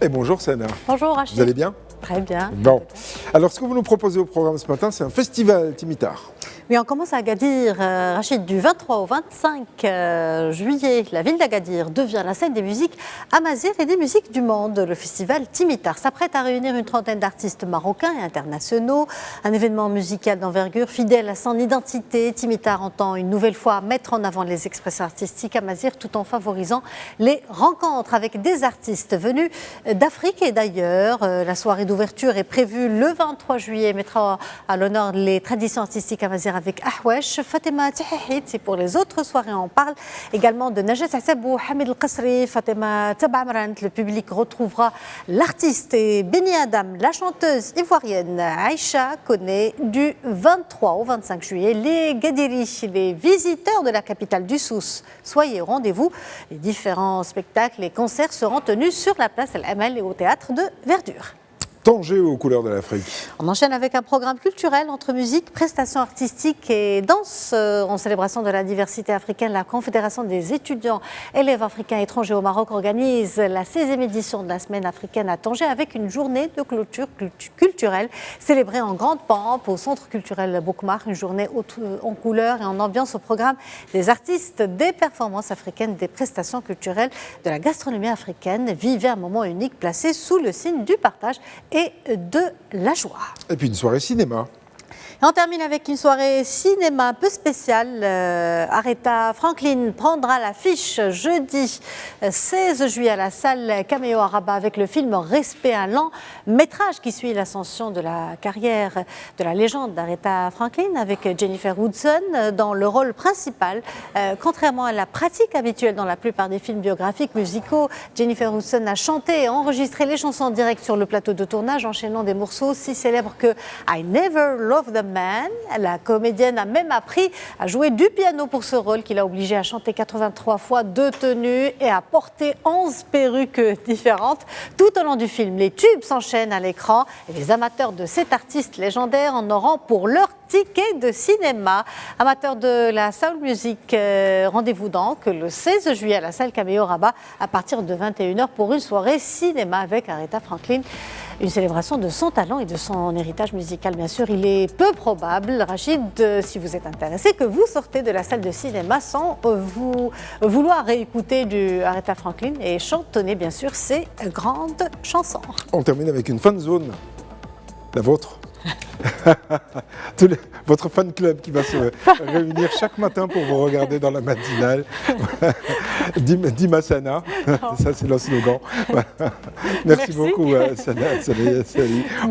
Et bonjour Sana. Bonjour Rachid. Vous allez bien? Très bien. Bon. Alors ce que vous nous proposez au programme ce matin, c'est un festival Timitar. Oui, on commence à Agadir, Rachid, du 23 au 25 juillet. La ville d'Agadir devient la scène des musiques amazighes et des musiques du monde. Le festival Timitar s'apprête à réunir une trentaine d'artistes marocains et internationaux. Un événement musical d'envergure fidèle à son identité. Timitar entend une nouvelle fois mettre en avant les expressions artistiques amazighes tout en favorisant les rencontres avec des artistes venus d'Afrique et d'ailleurs. La soirée d'ouverture est prévue le 23 juillet, mettra à l'honneur les traditions artistiques amazighes avec Ahwesh, Fatima Tahahit. C'est pour les autres soirées, on parle également de Najat Hassabou, Hamid El-Qasri, Fatima Tabamrant. Le public retrouvera l'artiste et Beni Adam, la chanteuse ivoirienne Aïcha Koné, du 23 au 25 juillet. Les Gadiri, les visiteurs de la capitale du Souss, soyez au rendez-vous. Les différents spectacles et concerts seront tenus sur la place Al-Amal et au théâtre de Verdure. Tanger aux couleurs de l'Afrique. On enchaîne avec un programme culturel entre musique, prestations artistiques et danse. En célébration de la diversité africaine, la Confédération des étudiants élèves africains étrangers au Maroc organise la 16e édition de la Semaine africaine à Tanger avec une journée de clôture culturelle célébrée en grande pompe au Centre culturel Boukmar. Une journée en couleurs et en ambiance au programme des artistes, des performances africaines, des prestations culturelles, de la gastronomie africaine. Vivez un moment unique placé sous le signe du partage et de la joie. Et puis une soirée cinéma. Et on termine avec une soirée cinéma un peu spéciale. Aretha Franklin prendra l'affiche jeudi 16 juillet à la salle Cameo à Rabat avec le film Respect, un lent métrage qui suit l'ascension de la carrière de la légende d'Aretha Franklin avec Jennifer Hudson dans le rôle principal. Contrairement à la pratique habituelle dans la plupart des films biographiques musicaux, Jennifer Hudson a chanté et enregistré les chansons en direct sur le plateau de tournage, enchaînant des morceaux aussi célèbres que I Never Loved the Man. La comédienne a même appris à jouer du piano pour ce rôle qui l'a obligée à chanter 83 fois de tenues et à porter 11 perruques différentes tout au long du film. Les tubes s'enchaînent à l'écran et les amateurs de cet artiste légendaire en auront pour leur ticket de cinéma. Amateurs de la soul music, rendez-vous donc le 16 juillet à la salle Cameo Rabat à partir de 21h pour une soirée cinéma avec Aretha Franklin. Une célébration de son talent et de son héritage musical, bien sûr. Il est peu probable, Rachid, si vous êtes intéressé, que vous sortez de la salle de cinéma sans vouloir réécouter du Aretha Franklin et chantonner, bien sûr, ses grandes chansons. On termine avec une fan zone, la vôtre. Votre fan club qui va se réunir chaque matin pour vous regarder dans la matinale. Dima Sana, ça c'est le slogan. Merci beaucoup Sana. Salut.